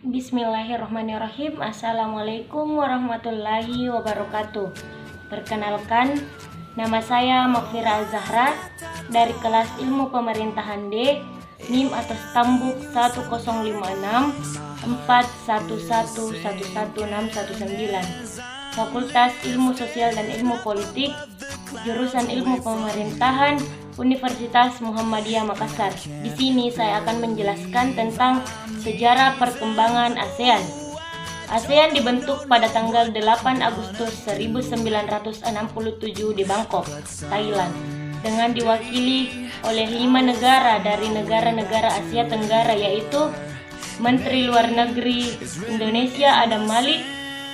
Bismillahirrahmanirrahim. Assalamualaikum warahmatullahi wabarakatuh. Perkenalkan, nama saya Makfira Azahra dari kelas Ilmu Pemerintahan D, NIM atas tambuk 105411111619, Fakultas Ilmu Sosial dan Ilmu Politik, jurusan Ilmu Pemerintahan, Universitas Muhammadiyah Makassar. Di sini saya akan menjelaskan tentang sejarah perkembangan ASEAN. ASEAN dibentuk pada tanggal 8 Agustus 1967 di Bangkok, Thailand, dengan diwakili oleh 5 negara dari negara-negara Asia Tenggara, yaitu Menteri Luar Negeri Indonesia Adam Malik,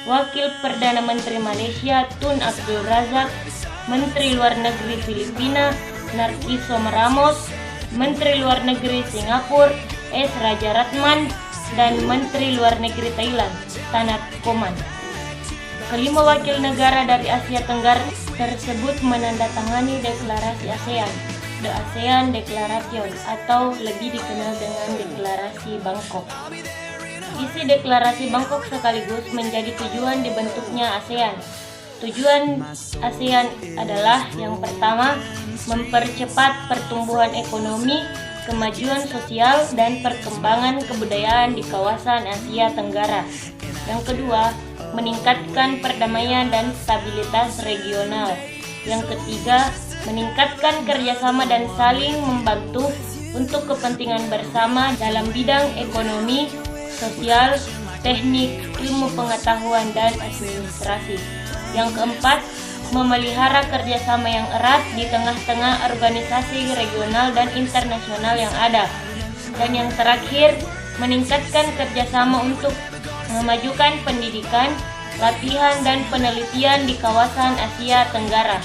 Wakil Perdana Menteri Malaysia Tun Abdul Razak, Menteri Luar Negeri Filipina Narciso Ramos, Menteri Luar Negeri Singapura S. Rajaratnam, dan Menteri Luar Negeri Thailand Tanat Koman. Kelima wakil negara dari Asia Tenggara tersebut menandatangani deklarasi ASEAN, The ASEAN Declaration, atau lebih dikenal dengan Deklarasi Bangkok. Isi Deklarasi Bangkok sekaligus menjadi tujuan dibentuknya ASEAN. Tujuan ASEAN adalah yang pertama, mempercepat pertumbuhan ekonomi, kemajuan sosial, dan perkembangan kebudayaan di kawasan Asia Tenggara. Yang kedua, meningkatkan perdamaian dan stabilitas regional. Yang ketiga, meningkatkan kerjasama dan saling membantu untuk kepentingan bersama dalam bidang ekonomi, sosial, teknik, ilmu pengetahuan, dan administrasi. Yang keempat, memelihara kerjasama yang erat di tengah-tengah organisasi regional dan internasional yang ada. Dan yang terakhir, meningkatkan kerjasama untuk memajukan pendidikan, latihan, dan penelitian di kawasan Asia Tenggara.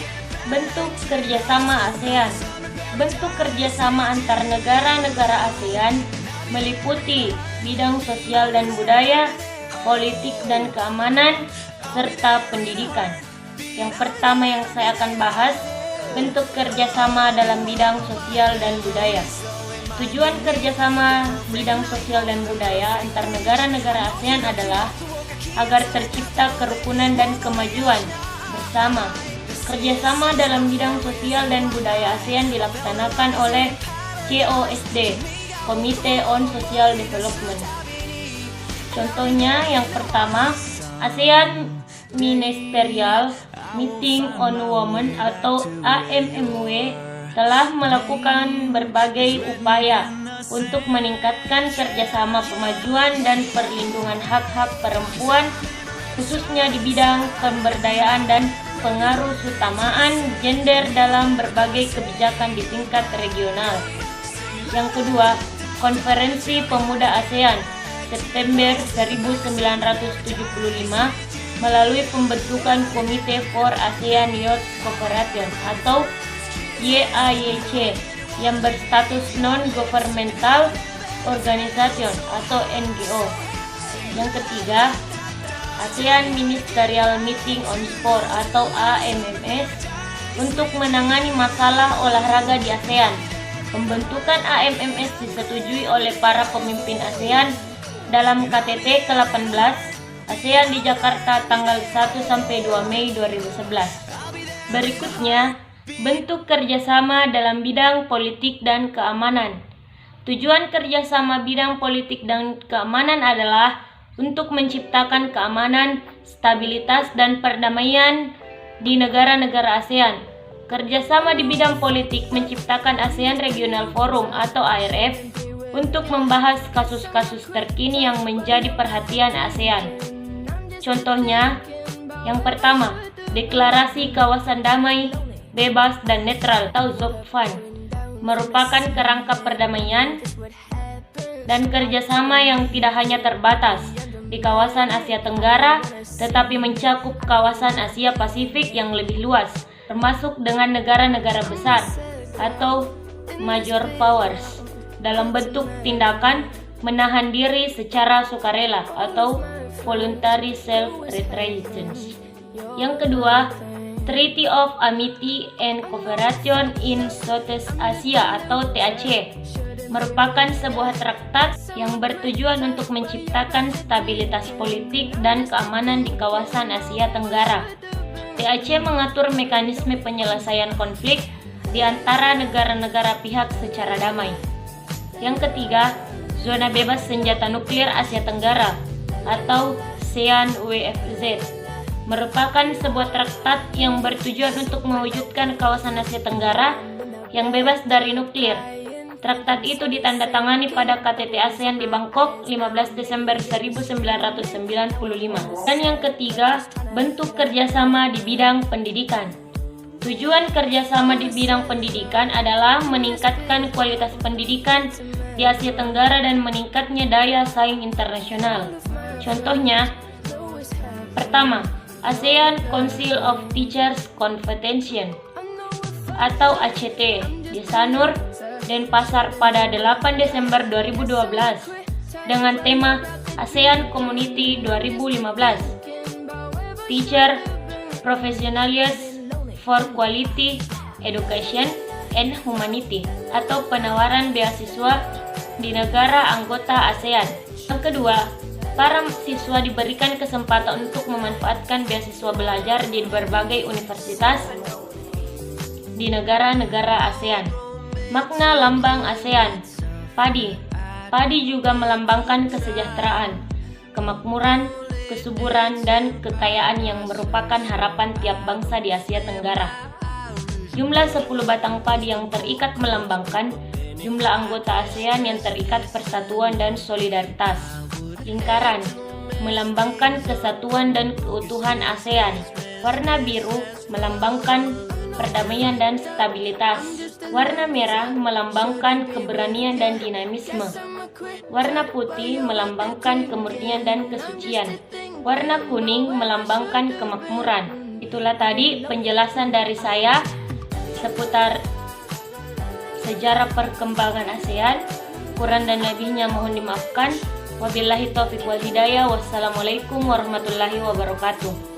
Bentuk kerjasama ASEAN. Bentuk kerjasama antar negara-negara ASEAN meliputi bidang sosial dan budaya, politik dan keamanan, serta pendidikan. Yang pertama yang saya akan bahas, bentuk kerjasama dalam bidang sosial dan budaya. Tujuan kerjasama bidang sosial dan budaya antar negara-negara ASEAN adalah agar tercipta kerukunan dan kemajuan bersama. Kerjasama dalam bidang sosial dan budaya ASEAN dilaksanakan oleh COSD, Komite on Social Development. Contohnya yang pertama, ASEAN Ministerial Meeting on Women atau AMMW telah melakukan berbagai upaya untuk meningkatkan kerjasama pemajuan dan perlindungan hak-hak perempuan, khususnya di bidang pemberdayaan dan pengaruh utamaan gender dalam berbagai kebijakan di tingkat regional. Yang kedua, Konferensi Pemuda ASEAN September 1975 melalui pembentukan Komite for ASEAN Youth Cooperation atau YAYC yang berstatus non-governmental organization atau NGO. Yang ketiga, ASEAN Ministerial Meeting on Sport atau AMMS untuk menangani masalah olahraga di ASEAN. Pembentukan AMMS disetujui oleh para pemimpin ASEAN dalam KTT ke-18 ASEAN di Jakarta tanggal 1-2 Mei 2011. Berikutnya, bentuk kerjasama dalam bidang politik dan keamanan. Tujuan kerjasama bidang politik dan keamanan adalah untuk menciptakan keamanan, stabilitas, dan perdamaian di negara-negara ASEAN. Kerjasama di bidang politik menciptakan ASEAN Regional Forum atau ARF untuk membahas kasus-kasus terkini yang menjadi perhatian ASEAN. Contohnya, yang pertama, Deklarasi Kawasan Damai, Bebas, dan Netral atau ZOPFAN merupakan kerangka perdamaian dan kerjasama yang tidak hanya terbatas di kawasan Asia Tenggara, tetapi mencakup kawasan Asia Pasifik yang lebih luas, termasuk dengan negara-negara besar atau major powers, dalam bentuk tindakan menahan diri secara sukarela atau voluntary self-retraction. Yang kedua, Treaty of Amity and Cooperation in Southeast Asia atau TAC merupakan sebuah traktat yang bertujuan untuk menciptakan stabilitas politik dan keamanan di kawasan Asia Tenggara. TAC mengatur mekanisme penyelesaian konflik di antara negara-negara pihak secara damai. Yang ketiga, Zona Bebas Senjata Nuklir Asia Tenggara atau ASEAN-WFZ merupakan sebuah traktat yang bertujuan untuk mewujudkan kawasan Asia Tenggara yang bebas dari nuklir. Traktat itu ditandatangani pada KTT ASEAN di Bangkok 15 Desember 1995. Dan yang ketiga, bentuk kerjasama di bidang pendidikan. Tujuan kerjasama di bidang pendidikan adalah meningkatkan kualitas pendidikan di Asia Tenggara dan meningkatnya daya saing internasional. Contohnya, pertama, ASEAN Council of Teachers Convention atau ACT di Sanur, Denpasar pada 8 Desember 2012 dengan tema ASEAN Community 2015 Teacher Professionals for Quality Education and Humanity atau penawaran beasiswa di negara anggota ASEAN. Yang kedua, para siswa diberikan kesempatan untuk memanfaatkan beasiswa belajar di berbagai universitas di negara-negara ASEAN. Makna lambang ASEAN, padi. Padi juga melambangkan kesejahteraan, kemakmuran, kesuburan, dan kekayaan yang merupakan harapan tiap bangsa di Asia Tenggara. Jumlah 10 batang padi yang terikat melambangkan jumlah anggota ASEAN yang terikat persatuan dan solidaritas. Lingkaran melambangkan kesatuan dan keutuhan ASEAN. Warna biru melambangkan perdamaian dan stabilitas. Warna merah melambangkan keberanian dan dinamisme. Warna putih melambangkan kemurnian dan kesucian. Warna kuning melambangkan kemakmuran. Itulah tadi penjelasan dari saya seputar sejarah perkembangan ASEAN. Kurang dan lebihnya mohon dimaafkan. Wabillahi taufiq wal hidayah. Wassalamualaikum warahmatullahi wabarakatuh.